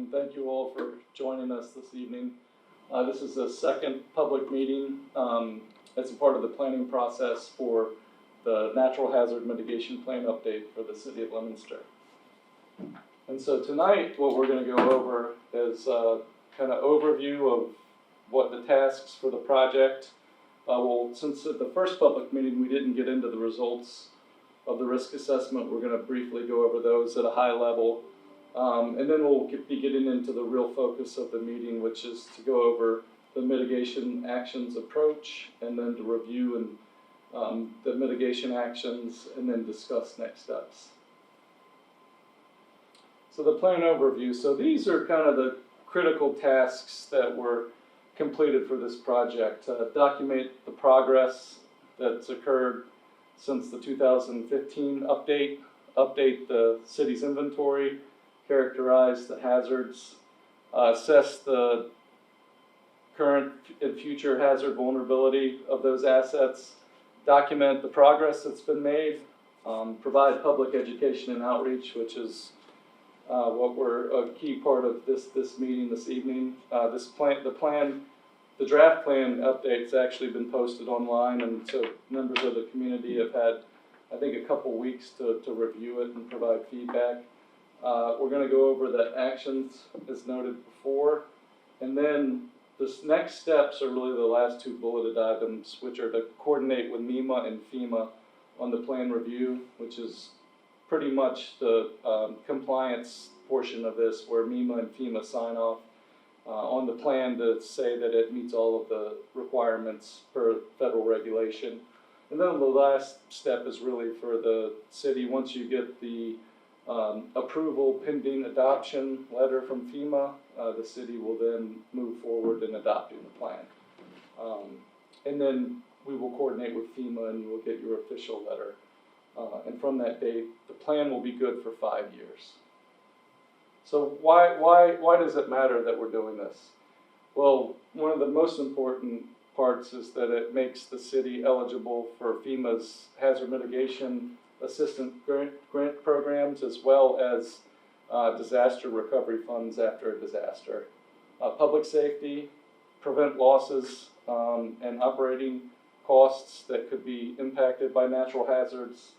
and thank you all for joining us this evening. This is the second public meeting as a part of the planning process for the Natural Hazard Mitigation Plan update for the City of Leominster. And so tonight, what we're going to go over is kind of overview of what the tasks for the project. Well, since at the first public meeting we didn't get into the results of the risk assessment, we're going to briefly go over those at a high level. And then we'll be getting into the real focus of the meeting, which is to go over the mitigation actions approach, and then to review and the mitigation actions, and then discuss next steps. So the plan overview. So these are kind of the critical tasks that were completed for this project. Document the progress that's occurred since the 2015 update the city's inventory, characterize the hazards, assess the current and future hazard vulnerability of those assets, document the progress that's been made, provide public education and outreach, which is what we're a key part of this meeting this evening. The draft plan update's actually been posted online, and so members of the community have had, I think, a couple weeks to review it and provide feedback. We're going to go over the actions as noted before, and then this next steps are really the last two bulleted items, which are to coordinate with MEMA and FEMA on the plan review, which is pretty much the compliance portion of this, where MEMA and FEMA sign off on the plan to say that it meets all of the requirements for federal regulation. And then the last step is really for the city. Once you get the approval pending adoption letter from FEMA, the city will then move forward in adopting the plan. And then we will coordinate with FEMA and you will get your official letter. And from that date, the plan will be good for 5 years. So why does it matter that we're doing this? Well, one of the most important parts is that it makes the city eligible for FEMA's hazard mitigation assistance grant programs, as well as disaster recovery funds after a disaster. Public safety, prevent losses and operating costs that could be impacted by natural hazards,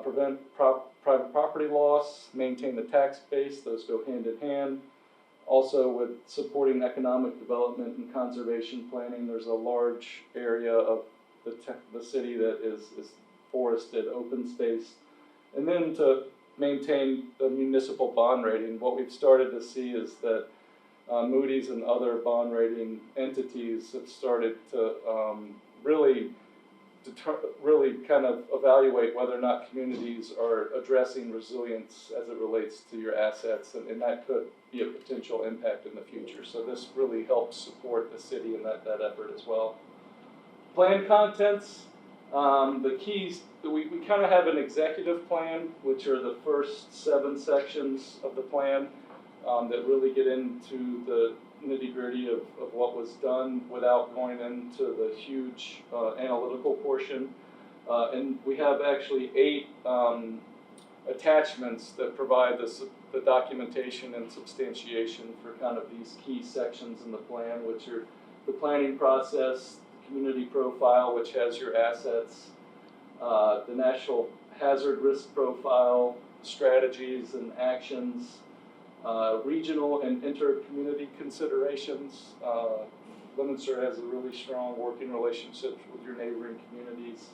prevent private property loss, maintain the tax base, those go hand in hand. Also with supporting economic development and conservation planning, there's a large area of the city that is forested open space. And then to maintain the municipal bond rating, what we've started to see is that Moody's and other bond rating entities have started to really kind of evaluate whether or not communities are addressing resilience as it relates to your assets, and that could be a potential impact in the future. So this really helps support the city in that effort as well. Plan contents, the keys, we kind of have an executive plan, which are the first 7 sections of the plan that really get into the nitty-gritty of what was done without going into the huge analytical portion. And we have actually 8 attachments that provide the documentation and substantiation for kind of these key sections in the plan, which are the planning process, the community profile, which has your assets, the national hazard risk profile, strategies and actions, regional and inter-community considerations. Leominster has a really strong working relationship with your neighboring communities.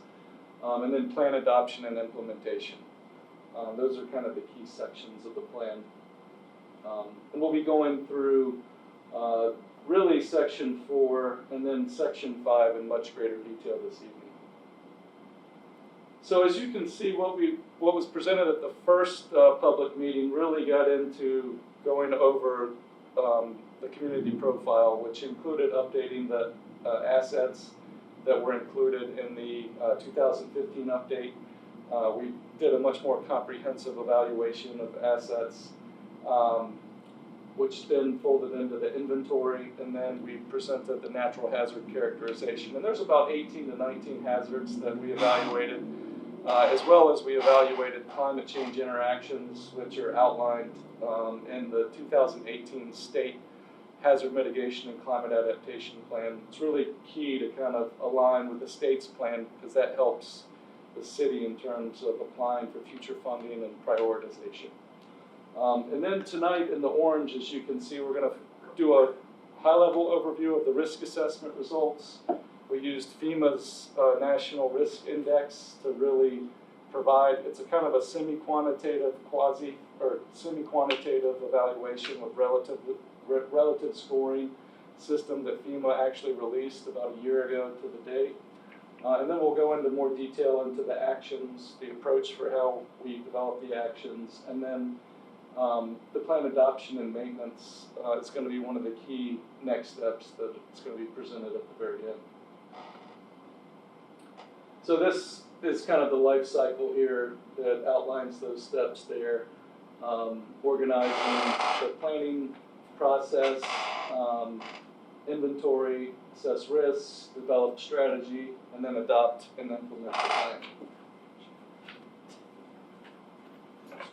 And then plan adoption and implementation. Those are kind of the key sections of the plan. And we'll be going through really section 4 and then section 5 in much greater detail this evening. So as you can see, what was presented at the first public meeting really got into going over the community profile, which included updating the assets that were included in the 2015 update. We did a much more comprehensive evaluation of assets, which then folded into the inventory, and then we presented the natural hazard characterization. And there's about 18 to 19 hazards that we evaluated. as well as we evaluated climate change interactions, which are outlined in the 2018 State Hazard Mitigation and Climate Adaptation Plan. It's really key to kind of align with the state's plan because that helps the city in terms of applying for future funding and prioritization. And then tonight in the orange, as you can see, we're going to do a high-level overview of the risk assessment results. We used FEMA's National Risk Index to really provide, it's a kind of a semi-quantitative semi-quantitative evaluation with relative scoring system that FEMA actually released about a year ago to the date. And then we'll go into more detail into the actions, the approach for how we develop the actions, and then the plan adoption and maintenance is going to be one of the key next steps that it's going to be presented at the very end. So this is kind of the life cycle here that outlines those steps there. Organizing the planning process, inventory, assess risks, develop strategy, and then adopt and implement the plan.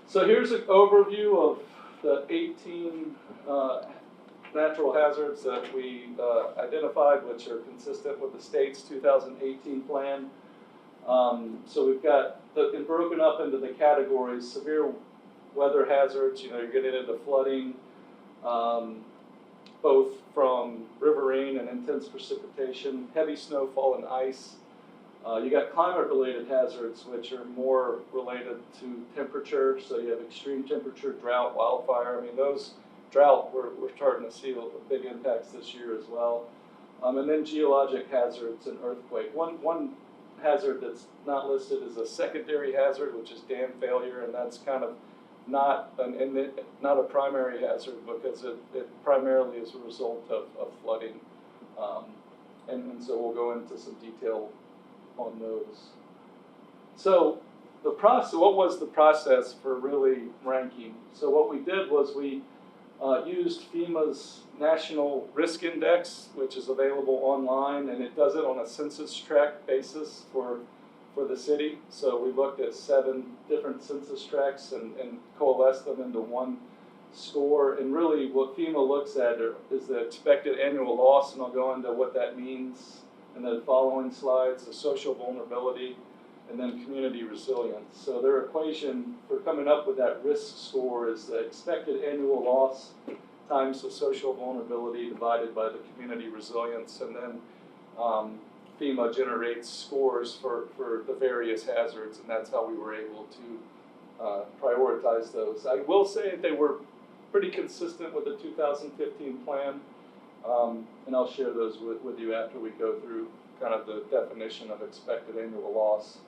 So here's an overview of the 18 natural hazards that we identified, which are consistent with the state's 2018 plan. So we've got it broken up into the categories: severe weather hazards, you're getting into flooding, both from river rain and intense precipitation, heavy snowfall and ice. You got climate-related hazards, which are more related to temperature. So you have extreme temperature, drought, wildfire. I mean, those drought, we're starting to see big impacts this year as well. And then geologic hazards and earthquake. One hazard that's not listed is a secondary hazard, which is dam failure, and that's kind of not a primary hazard because it primarily is a result of flooding. And so we'll go into some detail on those. So the process, what was the process for really ranking? So what we did was we used FEMA's National Risk Index, which is available online, and it does it on a census tract basis for the city. So we looked at 7 different census tracts and coalesced them into one score. And really what FEMA looks at is the expected annual loss, and I'll go into what that means in the following slides: the social vulnerability, and then community resilience. So their equation for coming up with that risk score is the expected annual loss times the social vulnerability divided by the community resilience, and then FEMA generates scores for the various hazards, and that's how we were able to prioritize those. I will say they were pretty consistent with the 2015 plan, and I'll share those with you after we go through kind of the definition of expected annual loss.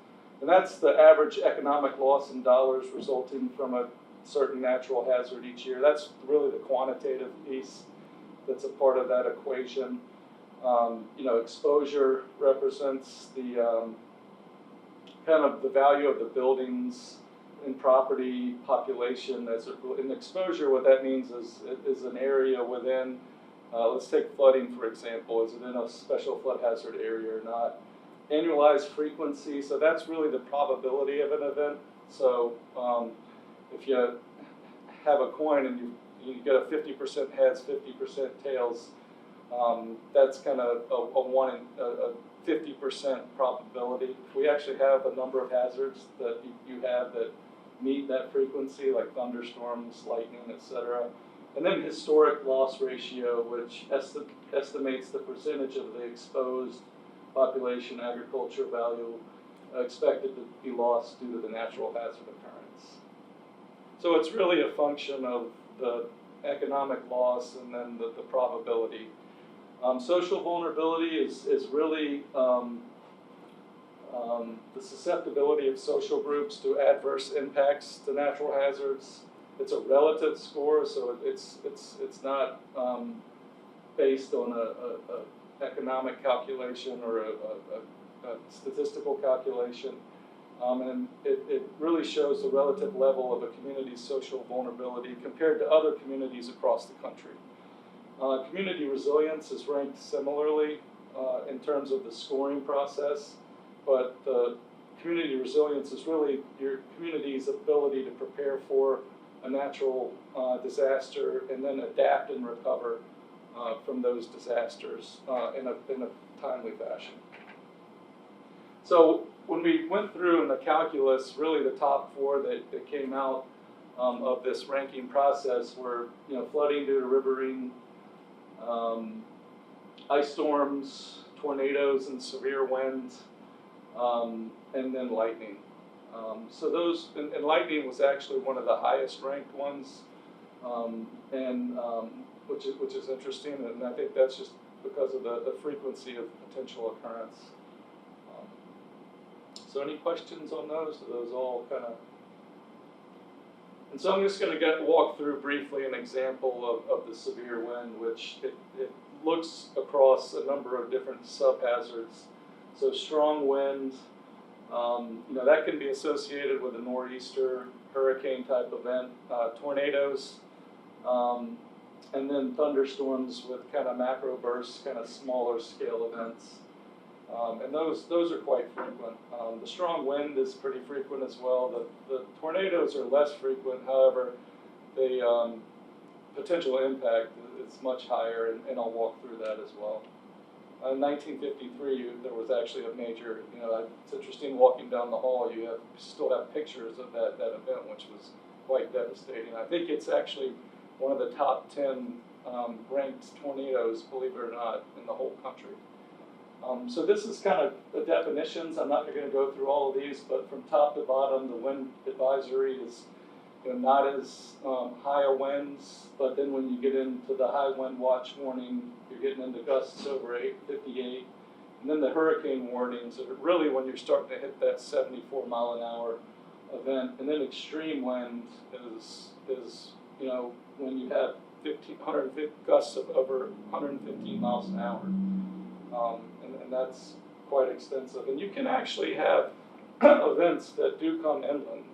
And that's the average economic loss in dollars resulting from a certain natural hazard each year. That's really the quantitative piece that's a part of that equation. Exposure represents the kind of the value of the buildings and property population. In exposure, what that means is an area within, let's take flooding for example. Is it in a special flood hazard area or not? Annualized frequency, so that's really the probability of an event. So if you have a coin and you get a 50% heads, 50% tails, that's kind of a 50% probability. We actually have a number of hazards that you have that meet that frequency, like thunderstorms, lightning, etc. And then historic loss ratio, which estimates the percentage of the exposed population agriculture value expected to be lost due to the natural hazard occurrence. So it's really a function of the economic loss and then the probability. Social vulnerability is really the susceptibility of social groups to adverse impacts to natural hazards. It's a relative score, so it's not based on a economic calculation or a statistical calculation. And it really shows the relative level of a community's social vulnerability compared to other communities across the country. Community resilience is ranked similarly in terms of the scoring process, but the community resilience is really your community's ability to prepare for a natural disaster and then adapt and recover from those disasters in a timely fashion. So when we went through in the calculus, really the top four that came out of this ranking process were, flooding due to riverine, ice storms, tornadoes, and severe winds, and then lightning. So those, and lightning was actually one of the highest ranked ones, which is interesting, and I think that's just because of the frequency of potential occurrence. So any questions on those? Are those all kind of? And so I'm just going to walk through briefly an example of the severe wind, which it looks across a number of different subhazards. So strong wind, that can be associated with a nor'easter, hurricane type event, tornadoes, and then thunderstorms with kind of macro bursts, kind of smaller scale events. And those are quite frequent. The strong wind is pretty frequent as well. The tornadoes are less frequent, however, the potential impact is much higher, and I'll walk through that as well. In 1953, there was actually a major, it's interesting walking down the hall, you still have pictures of that event, which was quite devastating. I think it's actually one of the top 10 ranked tornadoes, believe it or not, in the whole country. So this is kind of the definitions. I'm not going to go through all of these, but from top to bottom, the wind advisory is not as high a winds, but then when you get into the high wind watch warning, you're getting into gusts over 58. And then the hurricane warnings are really when you're starting to hit that 74 mile an hour event. And then extreme wind is when you have 150 gusts of over 115 miles an hour. And that's quite extensive. And you can actually have events that do come inland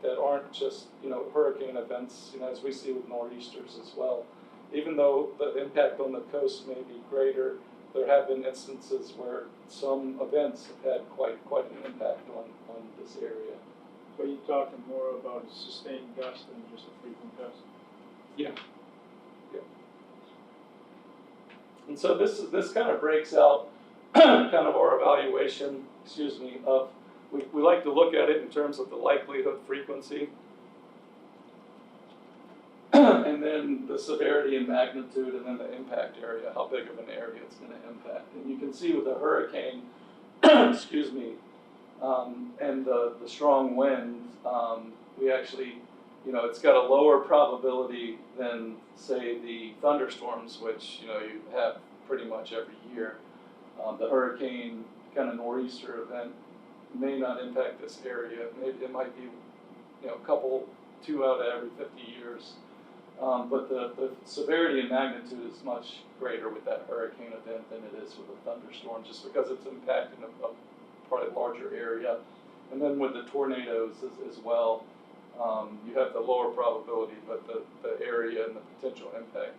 that aren't just, hurricane events, as we see with nor'easters as well. Even though the impact on the coast may be greater, there have been instances where some events have had quite an impact on this area. So you're talking more about a sustained gust than just a frequent gust? Yeah. And so this kind of breaks out kind of our evaluation, of, we like to look at it in terms of the likelihood frequency, and then the severity and magnitude, and then the impact area, how big of an area it's going to impact. And you can see with the hurricane, and the strong wind, we actually, it's got a lower probability than, say, the thunderstorms, which, you have pretty much every year. The hurricane kind of nor'easter event may not impact this area. Maybe it might be, two out of every 50 years. But the severity and magnitude is much greater with that hurricane event than it is with a thunderstorm, just because it's impacting a probably larger area. And then with the tornadoes as well, you have the lower probability, but the area and the potential impact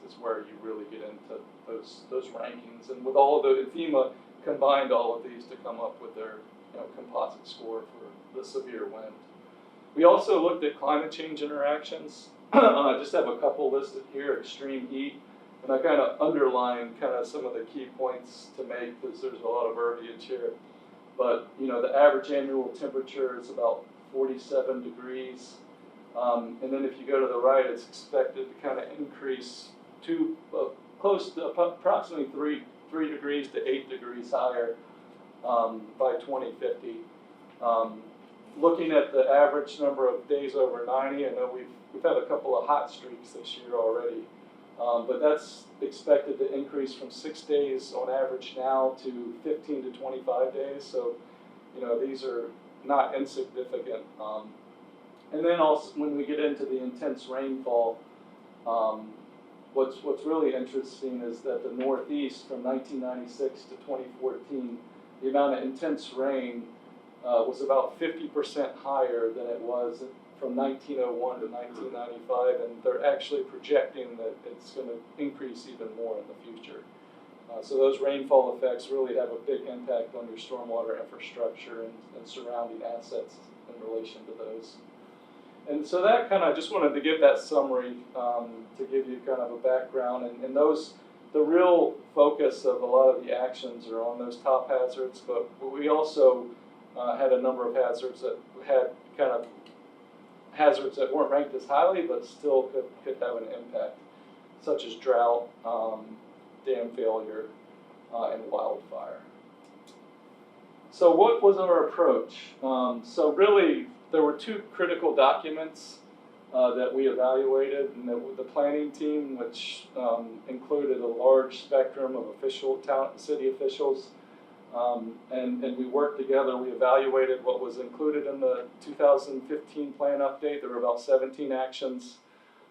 is where you really get into those rankings. And with all of the, FEMA combined all of these to come up with their composite score for the severe wind. We also looked at climate change interactions. I just have a couple listed here: extreme heat, and I kind of underline kind of some of the key points to make because there's a lot of verbiage here. But the average annual temperature is about 47 degrees, and then if you go to the right, it's expected to kind of increase to close to approximately 3 degrees to 8 degrees higher by 2050. Looking at the average number of days over 90, I know we've had a couple of hot streaks this year already, but that's expected to increase from 6 days on average now to 15 to 25 days. So, these are not insignificant. And then also when we get into the intense rainfall, what's really interesting is that the Northeast from 1996 to 2014, the amount of intense rain was about 50% higher than it was from 1901 to 1995, and they're actually projecting that it's going to increase even more in the future. So those rainfall effects really have a big impact on your stormwater infrastructure and surrounding assets in relation to those. And so that kind of, just wanted to give that summary to give you kind of a background. And those, the real focus of a lot of the actions are on those top hazards, but we also had a number of hazards that had kind of hazards that weren't ranked as highly, but still could have an impact, such as drought, dam failure, and wildfire. So what was our approach? So really, there were two critical documents that we evaluated, and the planning team, which included a large spectrum of city officials, and we worked together. We evaluated what was included in the 2015 plan update. There were about 17 actions.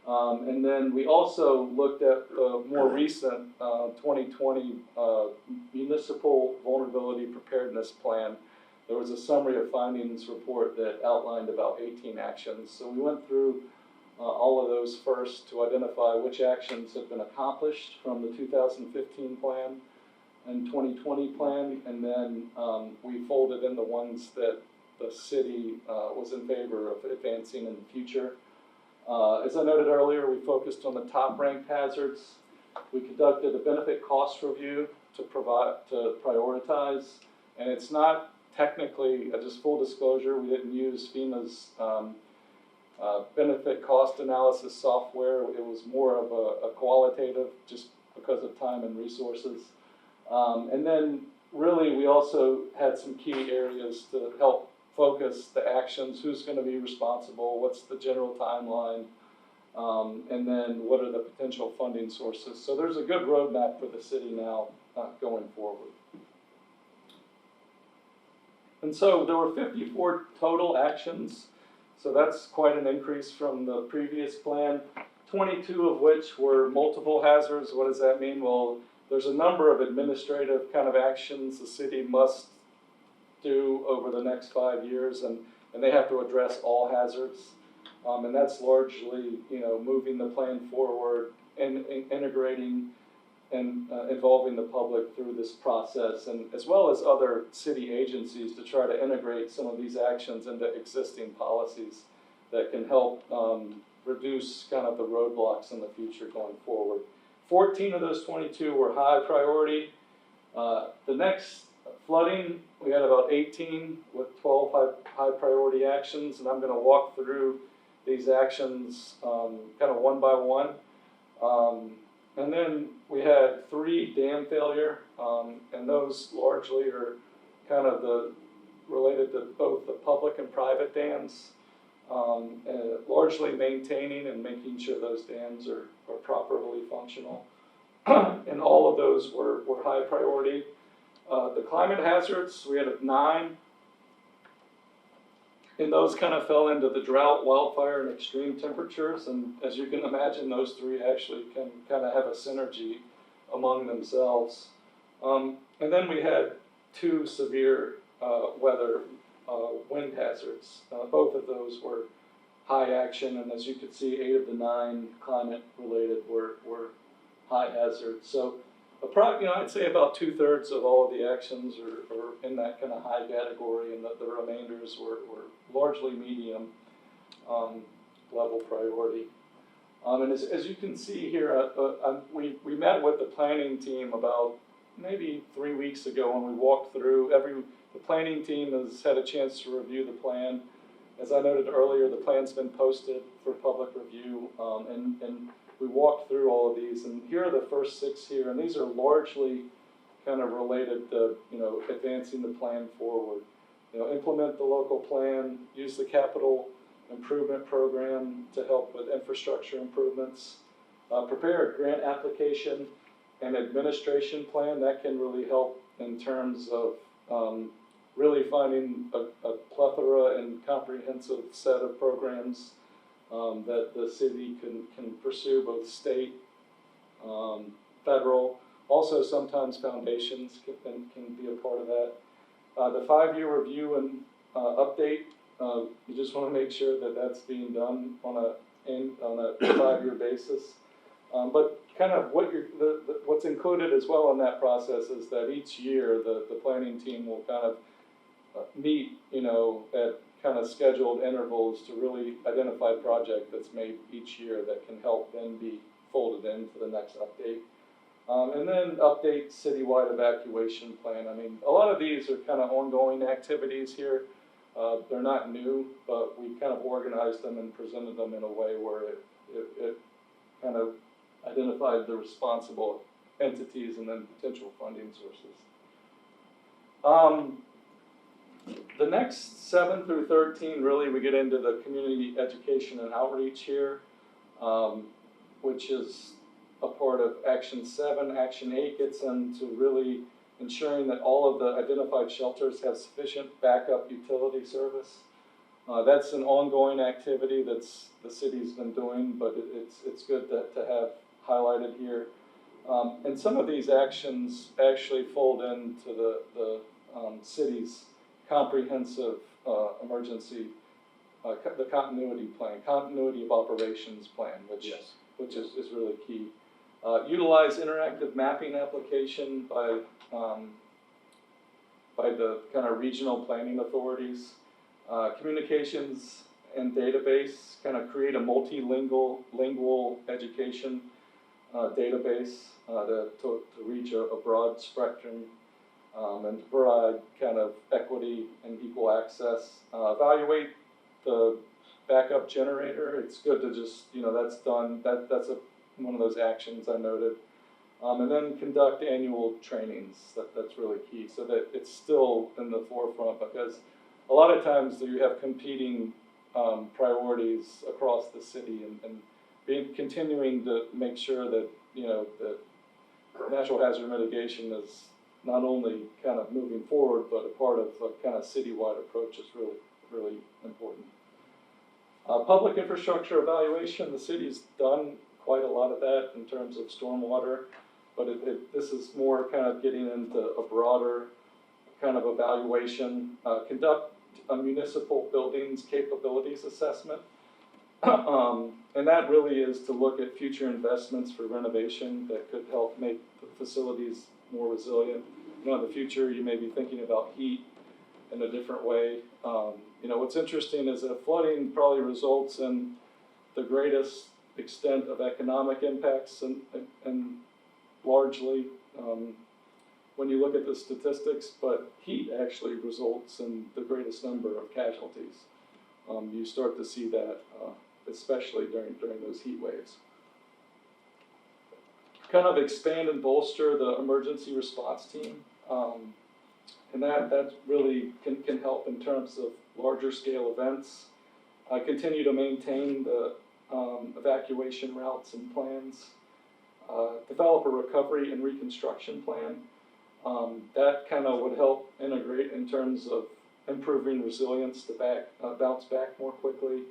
And then we also looked at the more recent 2020 Municipal Vulnerability Preparedness Plan. There was a summary of findings report that outlined about 18 actions. So we went through all of those first to identify which actions had been accomplished from the 2015 plan and 2020 plan, and then we folded in the ones that the city was in favor of advancing in the future. As I noted earlier, we focused on the top-ranked hazards. We conducted a benefit cost review to prioritize, and it's not technically, just full disclosure, we didn't use FEMA's benefit cost analysis software. It was more of a qualitative, just because of time and resources. And then really we also had some key areas to help focus the actions, who's going to be responsible, what's the general timeline, and then what are the potential funding sources. So there's a good roadmap for the city now going forward. And so there were 54 total actions, so that's quite an increase from the previous plan, 22 of which were multiple hazards. What does that mean? Well, there's a number of administrative kind of actions the city must do over the next 5 years, and they have to address all hazards. And that's largely, moving the plan forward and integrating and involving the public through this process, and as well as other city agencies to try to integrate some of these actions into existing policies that can help reduce kind of the roadblocks in the future going forward. 14 of those 22 were high priority. The next, flooding, we had about 18 with 12 high priority actions, and I'm going to walk through these actions kind of one by one. And then we had 3 dam failure, and those largely are kind of related to both the public and private dams, and largely maintaining and making sure those dams are properly functional. And all of those were high priority. The climate hazards, we had 9. And those kind of fell into the drought, wildfire, and extreme temperatures. And as you can imagine, those 3 actually can kind of have a synergy among themselves. And then we had 2 severe weather wind hazards. Both of those were high action, and as you can see, 8 of the 9 climate related were high hazard. So I'd say about 2/3 of all of the actions are in that kind of high category, and the remainders were largely medium level priority. And as you can see here, we met with the planning team about maybe 3 weeks ago, and we walked through the planning team has had a chance to review the plan. As I noted earlier, the plan's been posted for public review, and we walked through all of these, and here are the first 6 here, and these are largely kind of related to, advancing the plan forward. Implement the local plan, use the capital improvement program to help with infrastructure improvements, prepare a grant application and administration plan. That can really help in terms of really finding a plethora and comprehensive set of programs that the city can pursue, both state, federal. Also, sometimes foundations can be a part of that. The 5-year review and update, you just want to make sure that that's being done on a 5-year basis. But kind of what what's included as well in that process is that each year the planning team will kind of meet, at kind of scheduled intervals to really identify a project that's made each year that can help then be folded into the next update. And then update citywide evacuation plan. I mean, a lot of these are kind of ongoing activities here. They're not new, but we kind of organized them and presented them in a way where it kind of identified the responsible entities and then potential funding sources. The next 7 through 13, really, we get into the community education and outreach here, which is a part of Action 7. Action 8 gets into really ensuring that all of the identified shelters have sufficient backup utility service. That's an ongoing activity that's the city's been doing, but it's good to have highlighted here. And some of these actions actually fold into the city's comprehensive emergency, the continuity plan, continuity of operations plan, which is really key. Utilize interactive mapping application by the kind of regional planning authorities. Communications and database, kind of create a multilingual education database to reach a broad spectrum and to provide kind of equity and equal access. Evaluate the backup generator. It's good to just, that's done. That's one of those actions I noted. And then conduct annual trainings. That's really key, so that it's still in the forefront, because a lot of times you have competing priorities across the city, and continuing to make sure that that natural hazard mitigation is not only kind of moving forward, but a part of a kind of citywide approach is really, really important. Public infrastructure evaluation, the city's done quite a lot of that in terms of stormwater, but this is more kind of getting into a broader kind of evaluation. Conduct a municipal buildings capabilities assessment. And that really is to look at future investments for renovation that could help make the facilities more resilient. In the future, you may be thinking about heat in a different way. What's interesting is that flooding probably results in the greatest extent of economic impacts, and largely when you look at the statistics, but heat actually results in the greatest number of casualties. You start to see that, especially during those heat waves. Kind of expand and bolster the emergency response team, and that really can help in terms of larger scale events. Continue to maintain the evacuation routes and plans. Develop a recovery and reconstruction plan. That kind of would help integrate in terms of improving resilience to bounce back more quickly.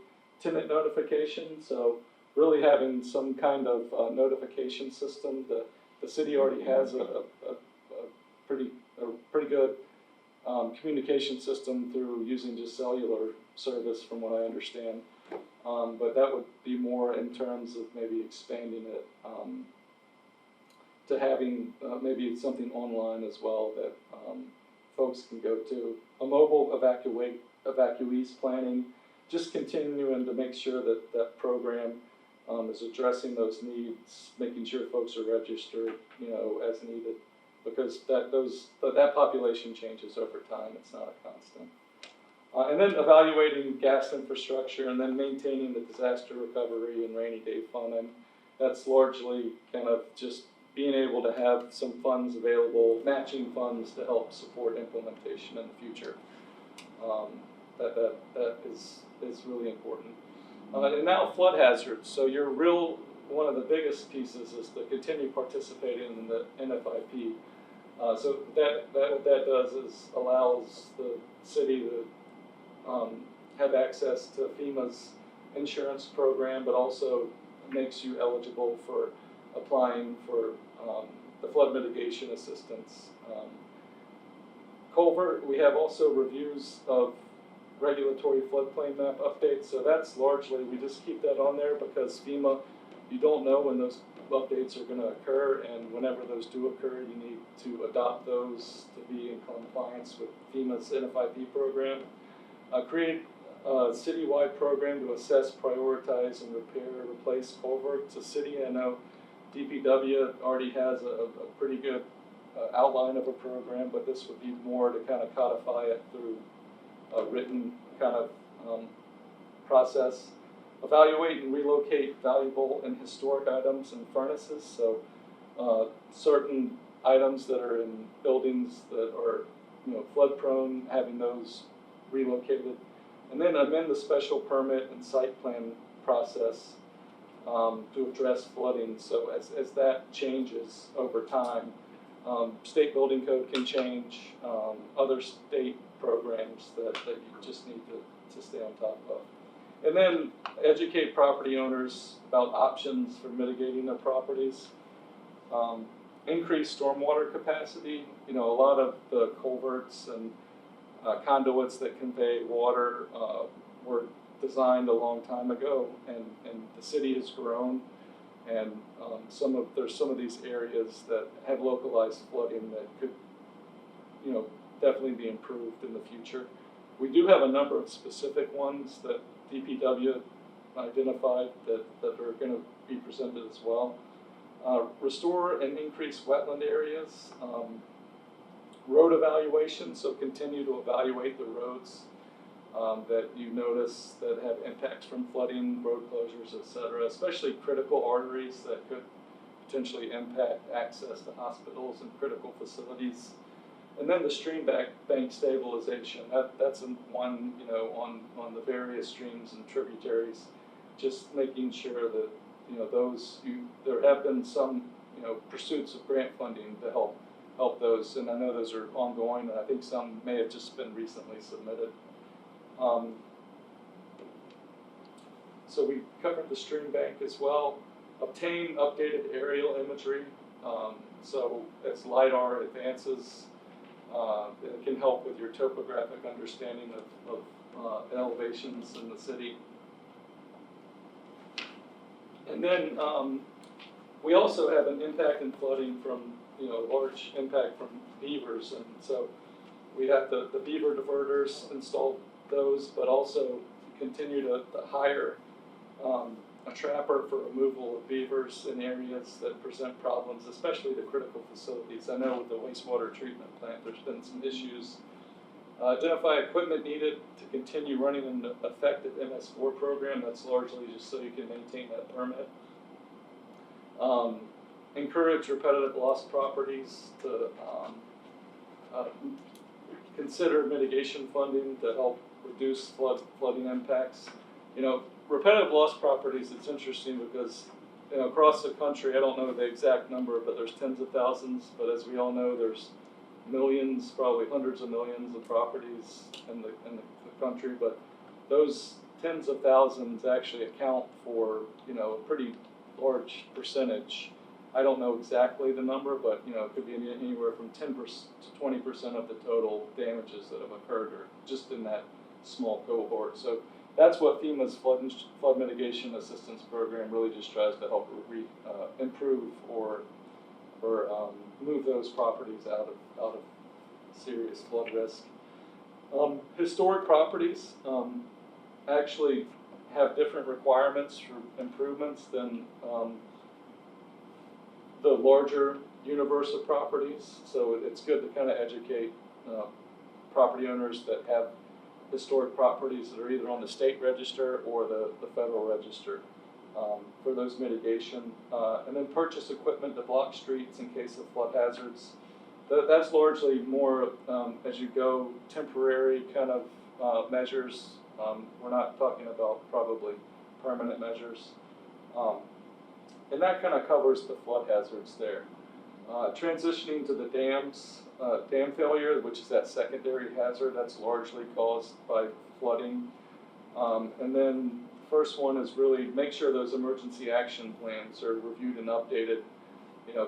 Tenant notification, so really having some kind of notification system. The city already has a pretty good communication system through using just cellular service, from what I understand. But that would be more in terms of maybe expanding it to having maybe something online as well that folks can go to. A mobile evacuees planning, just continuing to make sure that that program is addressing those needs, making sure folks are registered, as needed, because that population changes over time. It's not a constant. And then evaluating gas infrastructure, and then maintaining the disaster recovery and rainy day fund. And that's largely kind of just being able to have some funds available, matching funds to help support implementation in the future. That is really important. And now flood hazards. So one of the biggest pieces is to continue participating in the NFIP. So what that does is allows the city to have access to FEMA's insurance program, but also makes you eligible for applying for the flood mitigation assistance. Culvert, we have also reviews of regulatory floodplain map updates, so that's largely, we just keep that on there because FEMA, you don't know when those updates are going to occur, and whenever those do occur, you need to adopt those to be in compliance with FEMA's NFIP program. Create a citywide program to assess, prioritize, and repair, replace culverts. The city, I know DPW already has a pretty good outline of a program, but this would be more to kind of codify it through a written kind of process. Evaluate and relocate valuable and historic items and furnaces. So certain items that are in buildings that are flood prone, having those relocated. And then amend the special permit and site plan process to address flooding. So as that changes over time, state building code can change, other state programs that you just need to stay on top of. And then educate property owners about options for mitigating their properties. Increase stormwater capacity. A lot of the culverts and conduits that convey water were designed a long time ago, and the city has grown, and there's some of these areas that have localized flooding that could definitely be improved in the future. We do have a number of specific ones that DPW identified that are going to be presented as well. Restore and increase wetland areas. Road evaluation, so continue to evaluate the roads that you notice that have impacts from flooding, road closures, etc., especially critical arteries that could potentially impact access to hospitals and critical facilities. And then the stream bank stabilization, that's one, on the various streams and tributaries, just making sure that, there have been some, pursuits of grant funding to help those, and I know those are ongoing, and I think some may have just been recently submitted. So we covered the stream bank as well. Obtain updated aerial imagery, so as LiDAR advances, it can help with your topographic understanding of elevations in the city. And then we also have an impact in flooding from, large impact from beavers. And so we have the beaver diverters, installed those, but also continue to hire a trapper for removal of beavers in areas that present problems, especially the critical facilities. I know with the wastewater treatment plant, there's been some issues. Identify equipment needed to continue running an effective MS4 program. That's largely just so you can maintain that permit. Encourage repetitive lost properties to consider mitigation funding to help reduce flooding impacts. Repetitive lost properties, it's interesting because across the country, I don't know the exact number, but there's tens of thousands, but as we all know, there's millions, probably hundreds of millions of properties in the country, but those tens of thousands actually account for a pretty large percentage. I don't know exactly the number, but it could be anywhere from 10% to 20% of the total damages that have occurred, or just in that small cohort. So that's what FEMA's flood mitigation assistance program really just tries to help improve or move those properties out of serious flood risk. Historic properties actually have different requirements for improvements than the larger universe of properties. So it's good to kind of educate property owners that have historic properties that are either on the state register or the federal register for those mitigation. And then purchase equipment to block streets in case of flood hazards. That's largely more as you go temporary kind of measures. We're not talking about probably permanent measures. And that kind of covers the flood hazards there. Transitioning to the dams, dam failure, which is that secondary hazard, that's largely caused by flooding. And then the first one is really make sure those emergency action plans are reviewed and updated,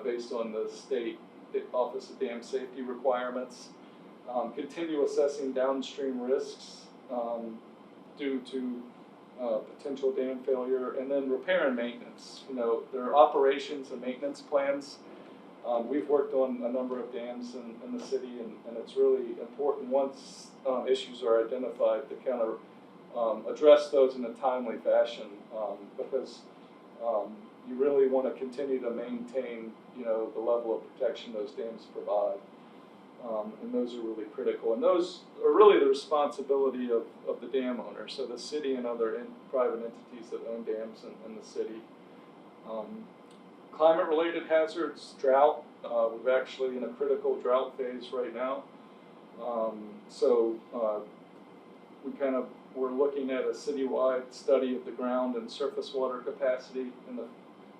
based on the state Office of Dam Safety requirements. Continue assessing downstream risks due to potential dam failure, and then repair and maintenance. You know, there are operations and maintenance plans. We've worked on a number of dams in the city, and it's really important once issues are identified to kind of address those in a timely fashion, because you really want to continue to maintain, you know, the level of protection those dams provide. And those are really critical. And those are really the responsibility of the dam owner, so the city and other private entities that own dams in the city. Climate-related hazards, drought. We're actually in a critical drought phase right now. We're looking at a citywide study of the ground and surface water capacity,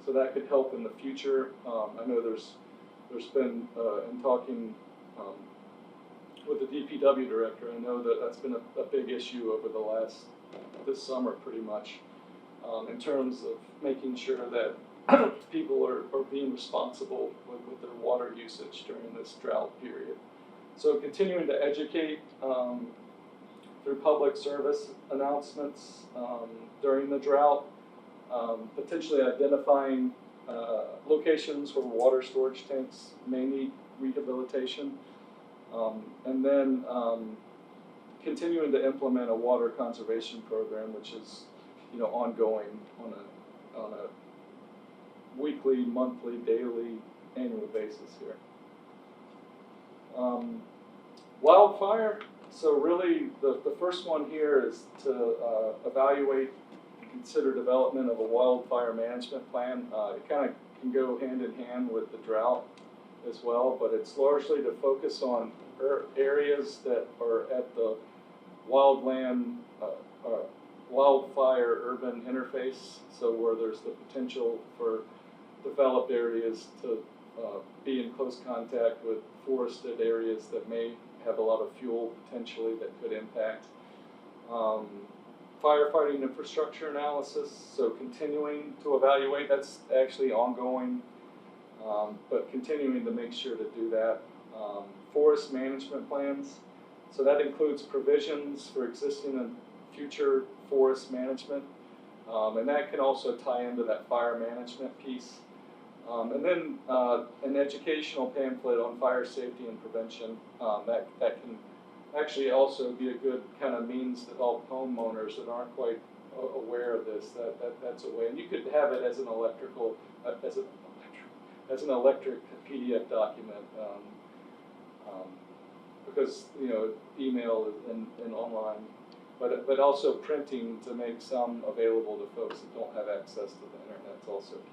so that could help in the future. I know there's been, in talking with the DPW director, I know that's been a big issue over this summer pretty much, in terms of making sure that people are being responsible with their water usage during this drought period. So continuing to educate through public service announcements during the drought, potentially identifying locations where water storage tanks may need rehabilitation, and then continuing to implement a water conservation program, which is, you know, ongoing on a weekly, monthly, daily, annual basis here. Wildfire. So really, the first one here is to evaluate and consider development of a wildfire management plan. It kind of can go hand in hand with the drought as well, but it's largely to focus on areas that are at the wildland, wildfire urban interface, so where there's the potential for developed areas to be in close contact with forested areas that may have a lot of fuel potentially that could impact. Firefighting infrastructure analysis, so continuing to evaluate, that's actually ongoing, but continuing to make sure to do that. Forest management plans, so that includes provisions for existing and future forest management, and that can also tie into that fire management piece. And then an educational pamphlet on fire safety and prevention, that can actually also be a good kind of means to help homeowners that aren't quite aware of this. That's a way, and you could have it as an electric PDF document, because, you know, email and online, but also printing to make some available to folks that don't have access to the internet is also key.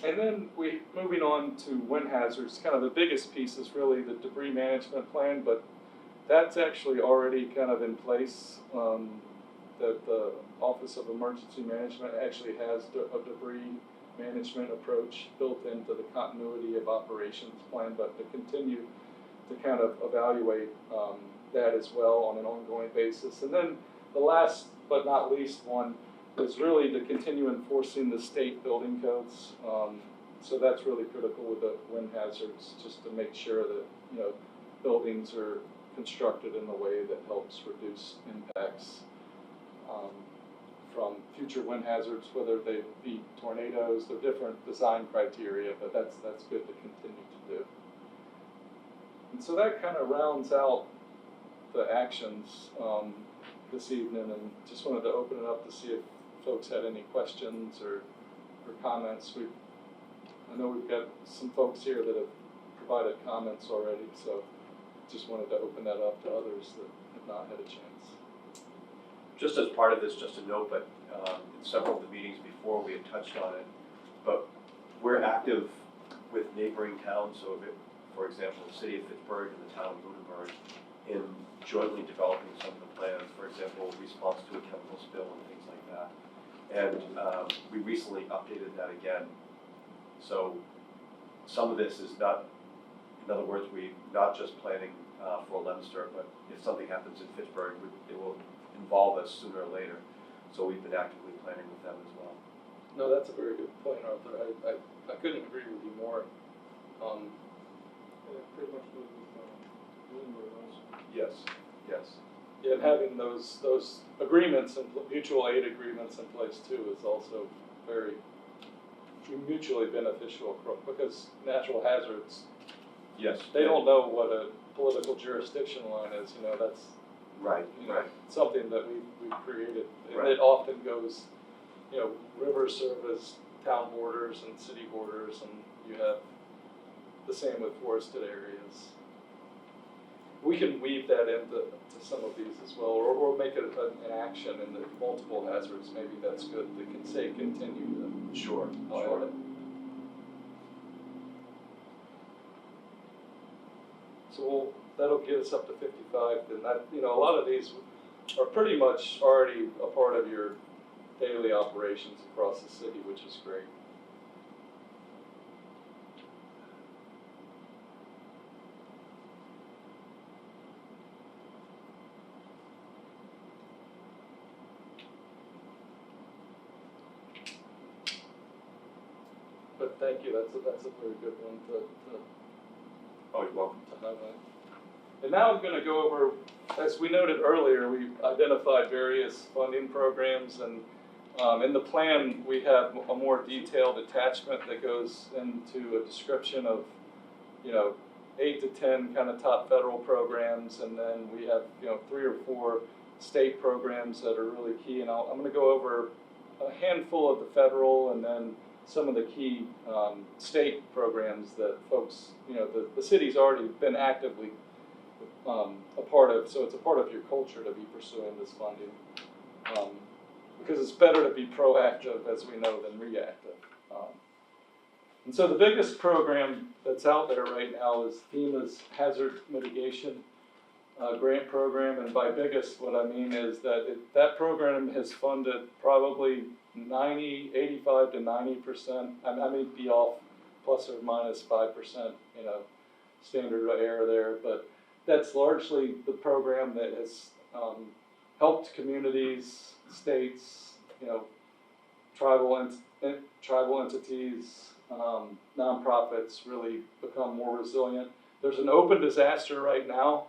And then moving on to wind hazards, kind of the biggest piece is really the debris management plan, but that's actually already kind of in place. That the Office of Emergency Management actually has a debris management approach built into the continuity of operations plan, but to continue to kind of evaluate that as well on an ongoing basis. And then the last but not least one is really to continue enforcing the state building codes. So that's really critical with the wind hazards, just to make sure that, you know, buildings are constructed in a way that helps reduce impacts from future wind hazards, whether they be tornadoes. They're different design criteria, but that's good to continue to do. And so that kind of rounds out the actions this evening, and just wanted to open it up to see if folks had any questions or comments. I know we've got some folks here that have provided comments already, so just wanted to open that up to others that have not had a chance. Just as part of this, just a note, but in several of the meetings before we had touched on it, but we're active with neighboring towns, so if it, for example, the city of Fitchburg and the town of Lunenburg, in jointly developing some of the plans, for example, response to a chemical spill and things like that. And we recently updated that again. So some of this is not, in other words, we're not just planning for Leominster, but if something happens in Fitchburg, it will involve us sooner or later. So we've been actively planning with them as well. No, that's a very good point, Arthur. I couldn't agree with you more. Pretty much goes with Bloomberg also. Yes, yes. and having those agreements and mutual aid agreements in place too is also very mutually beneficial because natural hazards, Yes. they don't know what a political jurisdiction line is, that's Right, right. something that we've created. And Right. it often goes, rivers serve as town borders and city borders, and you have the same with forested areas. We can weave that into some of these as well, or make it an action in the multiple hazards. Maybe that's good. They can say continue to Sure, highlight it. So that'll get us up to 55. Then a lot of these are pretty much already a part of your daily operations across the city, which is great. But thank you. That's a very good one to Oh, you're welcome. highlight. And now I'm going to go over, as we noted earlier, we identified various funding programs, and in the plan we have a more detailed attachment that goes into a description of, 8 to 10 kind of top federal programs, and then we have 3 or 4 state programs that are really key. And I'm going to go over a handful of the federal, and then some of the key state programs that folks, the city's already been actively a part of, so it's a part of your culture to be pursuing this funding. Because it's better to be proactive, as we know, than reactive. And so the biggest program that's out there right now is FEMA's Hazard Mitigation grant program, and by biggest, what I mean is that that program has funded probably 85 to 90%. I may be off plus or minus 5%, standard error there, but that's largely the program that has helped communities, states, tribal entities, nonprofits really become more resilient. There's an open disaster right now,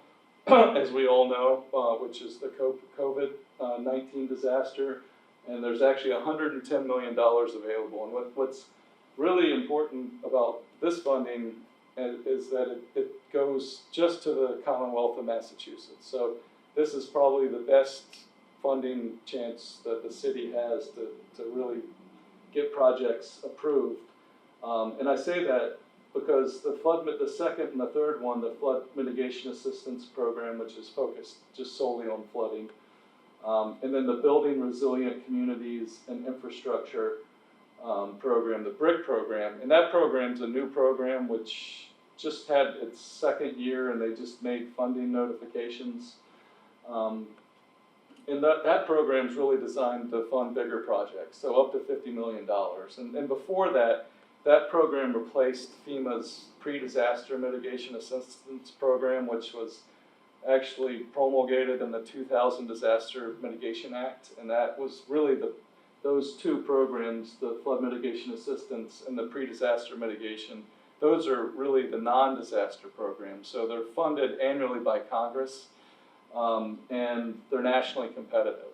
as we all know, which is the COVID-19 disaster, and there's actually $110 million available. And what's really important about this funding is that it goes just to the Commonwealth of Massachusetts. So this is probably the best funding chance that the city has to really get projects approved. And I say that because the second and the third one, the Flood Mitigation Assistance Program, which is focused just solely on flooding, and then the Building Resilient Communities and Infrastructure program, the BRIC program, and that program's a new program which just had its second year, and they just made funding notifications. And that program's really designed to fund bigger projects, so up to $50 million. And before that, that program replaced FEMA's Pre-Disaster Mitigation Assistance Program, which was actually promulgated in the 2000 Disaster Mitigation Act, and that was really those two programs, the Flood Mitigation Assistance and the Pre-Disaster Mitigation, those are really the non-disaster programs. So they're funded annually by Congress, and they're nationally competitive.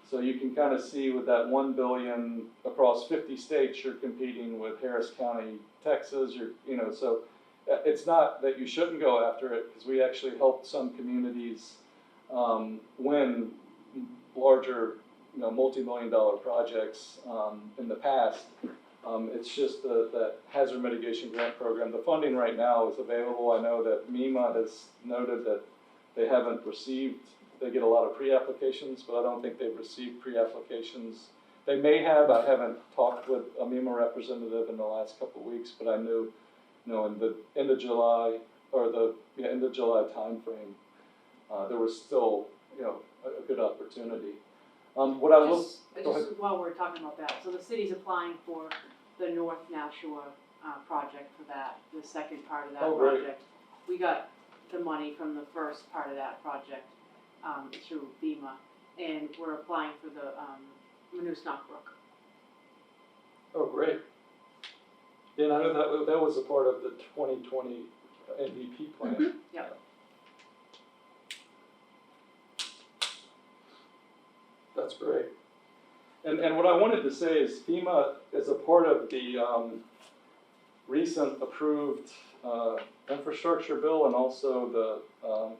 So you can kind of see with that $1 billion across 50 states, you're competing with Harris County, Texas. So it's not that you shouldn't go after it, because we actually helped some communities win larger, multi-million-dollar projects in the past. It's just that hazard mitigation grant program. The funding right now is available. I know that MEMA has noted that they haven't received. They get a lot of pre-applications, but I don't think they've received pre-applications. They may have. I haven't talked with a MEMA representative in the last couple of weeks, but I knew, in the end of July, or end of July timeframe, there was still, a good opportunity. Just while we're talking about that, so the city's applying for the North Nashua project for that, the second part of that project. We got the money from the first part of that project through FEMA, and we're applying for the Municipal. Oh, great. Yeah, and I know that was a part of the 2020 NDP plan. Mm-hmm. Yep. That's great. And what I wanted to say is FEMA is a part of the recent approved infrastructure bill, and also the,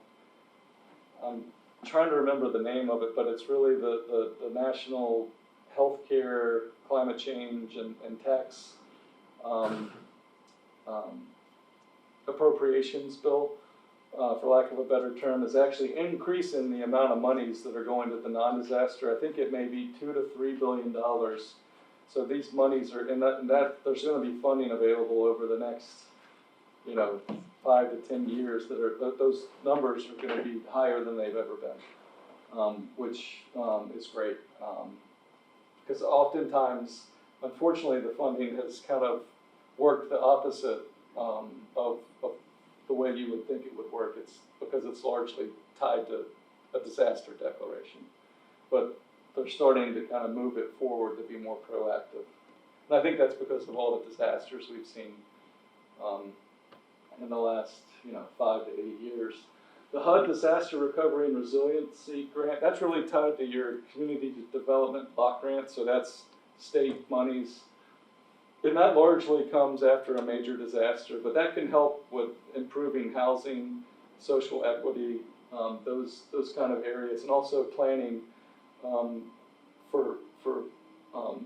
I'm trying to remember the name of it, but it's really the National Healthcare, Climate Change, and Tax appropriations bill, for lack of a better term, is actually increasing the amount of monies that are going to the non-disaster. I think it may be $2 to $3 billion. So these monies are in that there's going to be funding available over the next, 5 to 10 years. Those numbers are going to be higher than they've ever been, which is great. Because oftentimes, unfortunately, the funding has kind of worked the opposite of the way you would think it would work. It's because it's largely tied to a disaster declaration. But they're starting to kind of move it forward to be more proactive. And I think that's because of all the disasters we've seen in the last 5 to 8 years. The HUD Disaster Recovery and Resiliency Grant, that's really tied to your community development block grant, so that's state monies. And that largely comes after a major disaster, but that can help with improving housing, social equity, those kind of areas, and also planning for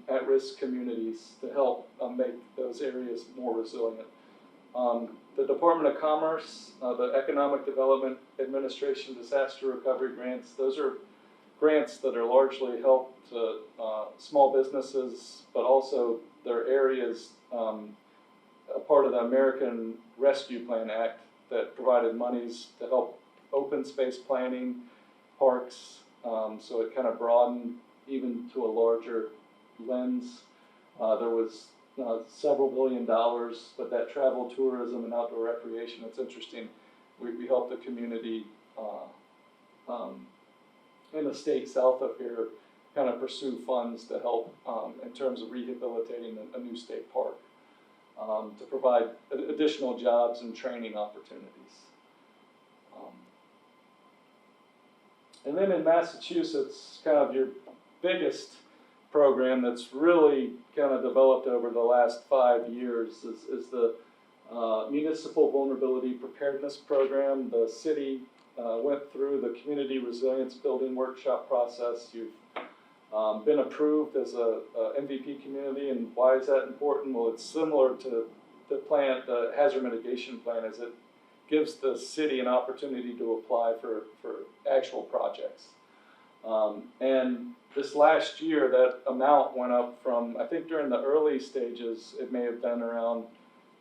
at-risk communities to help make those areas more resilient. The Department of Commerce, the Economic Development Administration Disaster Recovery Grants, those are grants that are largely help to small businesses, but also their areas, a part of the American Rescue Plan Act that provided monies to help open space planning, parks, so it kind of broadened even to a larger lens. There was several $1 billion, but that travel, tourism, and outdoor recreation, it's interesting. We helped the community in the state south of here kind of pursue funds to help in terms of rehabilitating a new state park to provide additional jobs and training opportunities. And then in Massachusetts, kind of your biggest program that's really kind of developed over the last 5 years is the Municipal Vulnerability Preparedness Program. The city went through the Community Resilience Building Workshop process. You've been approved as a MVP community, and why is that important? Well, it's similar to the hazard mitigation plan, as it gives the city an opportunity to apply for actual projects. And this last year, that amount went up from, I think during the early stages, it may have been around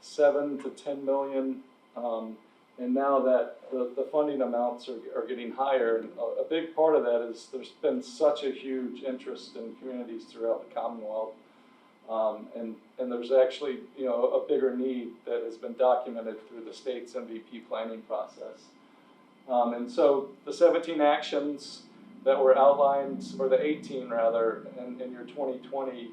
7 to 10 million. And now that the funding amounts are getting higher, and a big part of that is there's been such a huge interest in communities throughout the Commonwealth. And there's actually, a bigger need that has been documented through the state's MVP planning process. And so the 17 actions that were outlined, or the 18 rather, in your 2020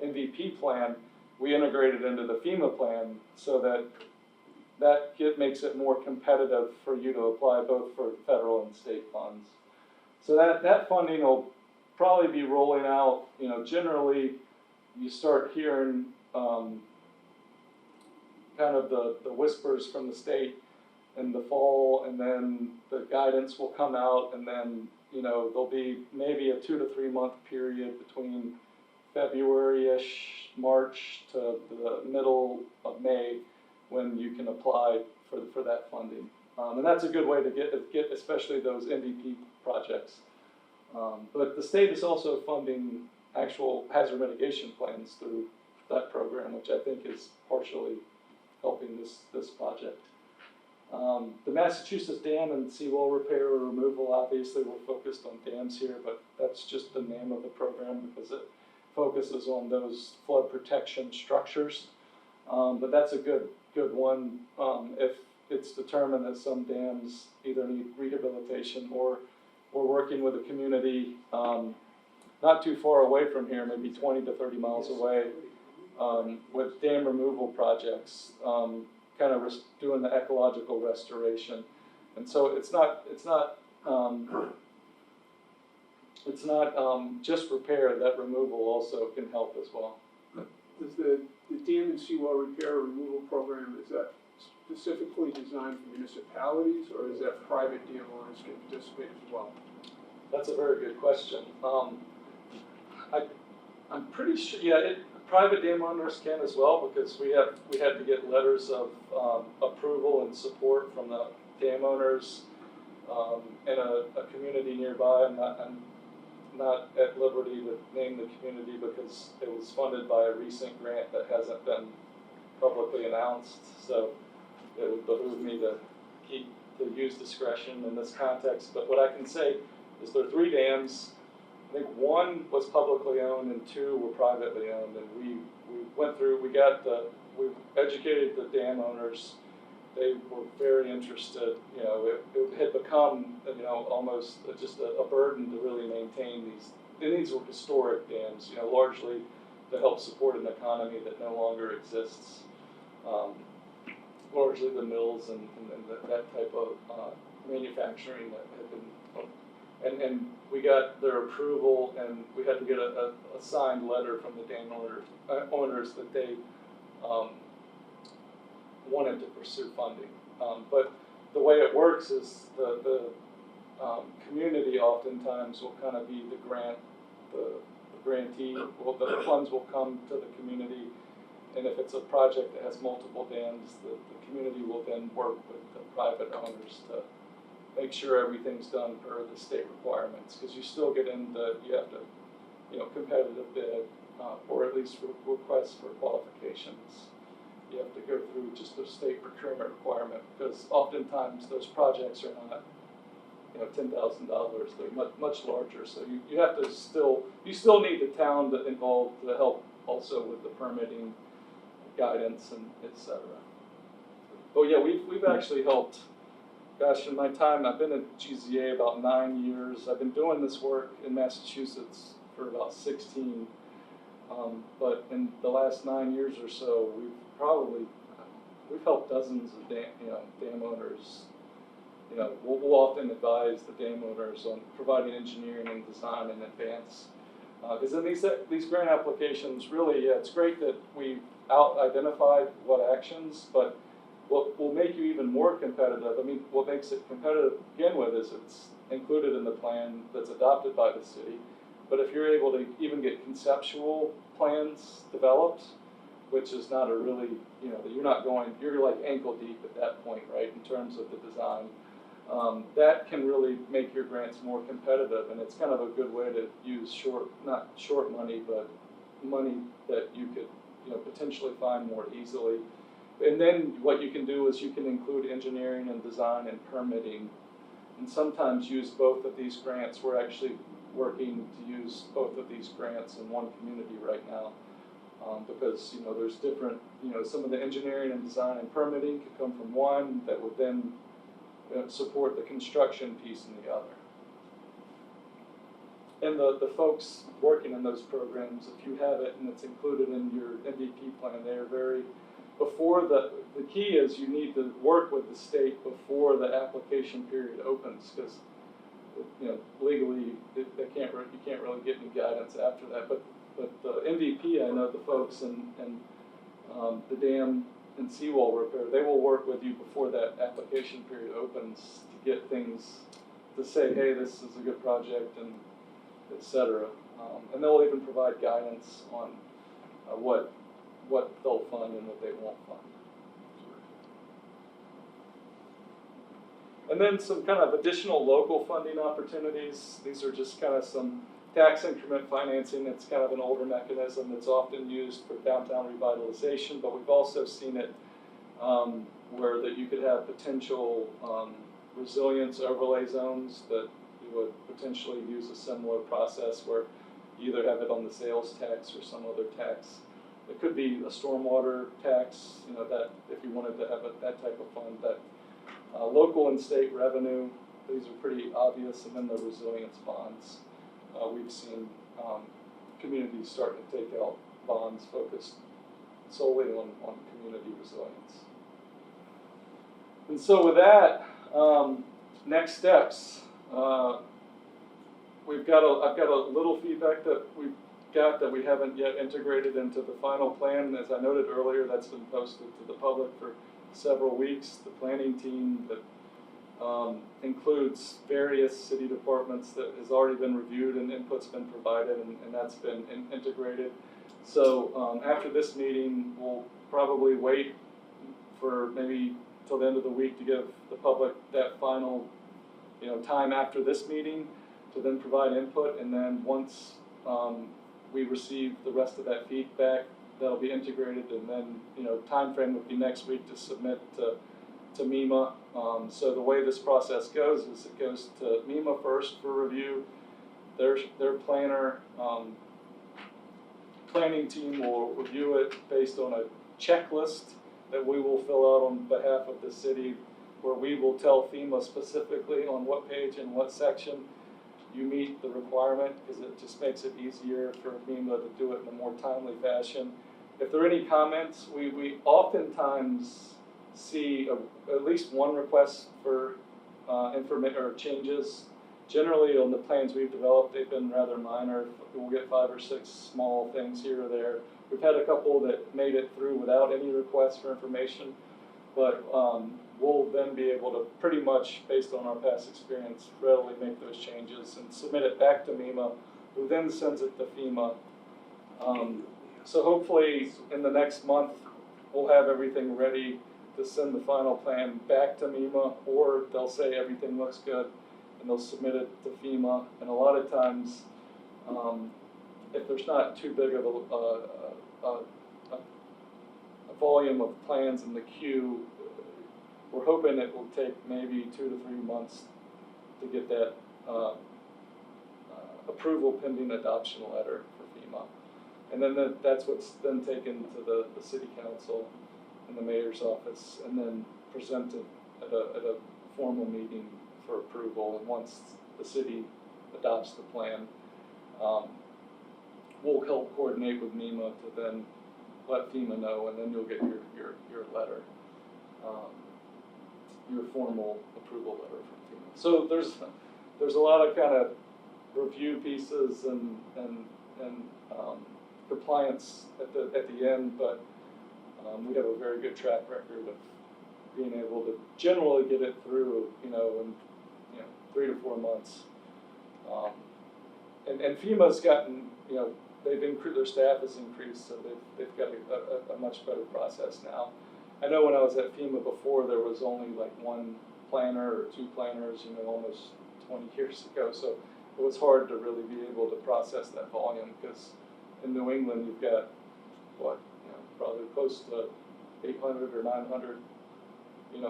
MVP plan, we integrated into the FEMA plan so that makes it more competitive for you to apply both for federal and state funds. So that funding will probably be rolling out, generally you start hearing kind of the whispers from the state in the fall, and then the guidance will come out, and then there'll be maybe a 2 to 3 month period between February-ish, March to the middle of May when you can apply for that funding. And that's a good way to get especially those MVP projects. But the state is also funding actual hazard mitigation plans through that program, which I think is partially helping this project. The Massachusetts dam and seawall repair or removal, obviously we're focused on dams here, but that's just the name of the program because it focuses on those flood protection structures. But that's a good one if it's determined that some dams either need rehabilitation or we're working with a community not too far away from here, maybe 20 to 30 miles away, with dam removal projects, kind of doing the ecological restoration. And so it's not it's not just repair, that removal also can help as well. Does the dam and seawall repair and removal program, is that specifically designed for municipalities, or is that private dam owners can participate as well? That's a very good question. I'm pretty sure, yeah, private dam owners can as well, because we had to get letters of approval and support from the dam owners in a community nearby. I'm not at liberty to name the community because it was funded by a recent grant that hasn't been publicly announced. So it would behoove me to use discretion in this context. But what I can say is there are 3 dams. I think 1 was publicly owned and 2 were privately owned. And we went through, we educated the dam owners. They were very interested. You know, it had become, you know, almost just a burden to really maintain these. And these were historic dams, you know, largely to help support an economy that no longer exists. Largely the mills and that type of manufacturing that had been, and we got their approval, and we had to get a signed letter from the dam owners that they wanted to pursue funding. But the way it works is the community oftentimes will kind of be the grantee. Well, the funds will come to the community, and if it's a project that has multiple dams, the community will then work with the private owners to make sure everything's done per the state requirements, because you still get into, you have to, you know, competitive bid, or at least requests for qualifications. You have to go through just the state procurement requirement, because oftentimes those projects are not, you know, $10,000. They're much larger. So you have to still need the town involved to help also with the permitting, guidance, and et cetera. Oh yeah, we've actually helped. Gosh, in my time, I've been at GZA about 9 years. I've been doing this work in Massachusetts for about 16. But in the last 9 years or so, we've helped dozens of dam owners. You know, we'll often advise the dam owners on providing engineering and design in advance. Because in these grant applications, really, yeah, it's great that we've identified what actions, but what will make you even more competitive, I mean, what makes it competitive to begin with is it's included in the plan that's adopted by the city. But if you're able to even get conceptual plans developed, which is not a really, you know, you're like ankle deep at that point, right, in terms of the design. That can really make your grants more competitive, and it's kind of a good way to use not short money, but money that you could, you know, potentially find more easily. And then what you can do is you can include engineering and design and permitting, and sometimes use both of these grants. We're actually working to use both of these grants in one community right now, because, you know, there's different, you know, some of the engineering and design and permitting could come from one that would then support the construction piece in the other. And the folks working in those programs, if you have it and it's included in your MVP plan, they are very, the key is you need to work with the state before the application period opens, because, you know, legally you can't really get any guidance after that. But the MVP, I know the folks and the dam and seawall repair, they will work with you before that application period opens to get things to say, hey, this is a good project, and et cetera. And they'll even provide guidance on what they'll fund and what they won't fund. And then some kind of additional local funding opportunities. These are just kind of some tax increment financing. It's kind of an older mechanism that's often used for downtown revitalization, but we've also seen it where that you could have potential resilience overlay zones that you would potentially use a similar process where you either have it on the sales tax or some other tax. It could be a stormwater tax, you know, that if you wanted to have that type of fund. That local and state revenue, these are pretty obvious, and then the resilience bonds. We've seen communities starting to take out bonds focused solely on community resilience. And so with that, next steps. I've got a little feedback that we've got that we haven't yet integrated into the final plan. As I noted earlier, that's been posted to the public for several weeks. The planning team that includes various city departments that has already been reviewed and input's been provided, and that's been integrated. So after this meeting, we'll probably wait for maybe till the end of the week to give the public that final, time after this meeting to then provide input, and then once we receive the rest of that feedback, that'll be integrated, and then, time frame would be next week to submit to MEMA. So the way this process goes is it goes to MEMA first for review. Their planning team will review it based on a checklist that we will fill out on behalf of the city, where we will tell FEMA specifically on what page and what section you meet the requirement, because it just makes it easier for FEMA to do it in a more timely fashion. If there are any comments, we oftentimes see at least one request for information or changes. Generally, on the plans we've developed, they've been rather minor. We'll get 5 or 6 small things here or there. We've had a couple that made it through without any requests for information, but we'll then be able to pretty much, based on our past experience, readily make those changes and submit it back to MEMA, who then sends it to FEMA. So hopefully in the next month, we'll have everything ready to send the final plan back to MEMA, or they'll say everything looks good and they'll submit it to FEMA. And a lot of times, if there's not too big of a volume of plans in the queue, we're hoping it will take maybe 2 to 3 months to get that approval pending adoption letter for FEMA. And then that's what's then taken to the city council and the mayor's office, and then presented at a formal meeting for approval. And once the city adopts the plan, we'll help coordinate with MEMA to then let FEMA know, and then you'll get your letter, your formal approval letter from FEMA. So there's a lot of kind of review pieces and compliance at the end, but we have a very good track record of being able to generally get it through, in 3 to 4 months. And FEMA's gotten, their staff has increased, so they've got a much better process now. I know when I was at FEMA before, there was only like 1 planner or 2 planners, almost 20 years ago. So it was hard to really be able to process that volume, because in New England you've got probably close to 800 or 900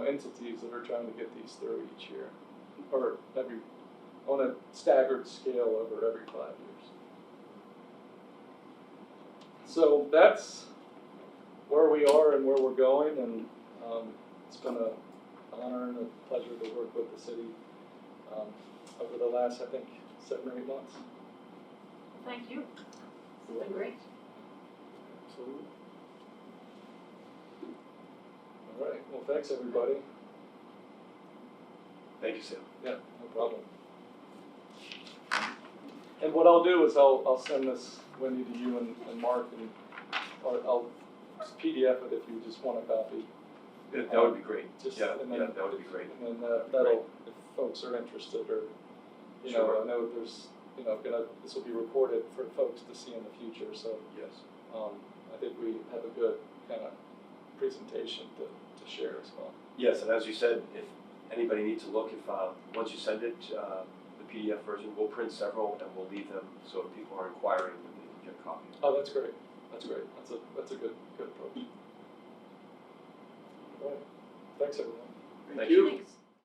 entities that are trying to get these through each year, or on a staggered scale over every 5 years. So that's where we are and where we're going, and it's been an honor and a pleasure to work with the city over the last, I think, 7 or 8 months. Thank you. It's been great. Absolutely. All right, well, thanks, everybody. Thank you, Sam. Yeah, no problem. And what I'll do is I'll send this, Wendy, to you and Mark, and I'll PDF it if you just want a copy. That would be great. That would be great. And then that'll, if folks are interested, or Sure. I know there's, this will be recorded for folks to see in the future. So Yes. I think we have a good kind of presentation to share as well. Yes, and as you said, if anybody needs to look, if once you send it, the PDF version, we'll print several and we'll leave them so if people are inquiring, then they can get a copy. Oh, that's great. That's great. That's a good approach. All right. Thanks, everyone. Thank you. Thanks.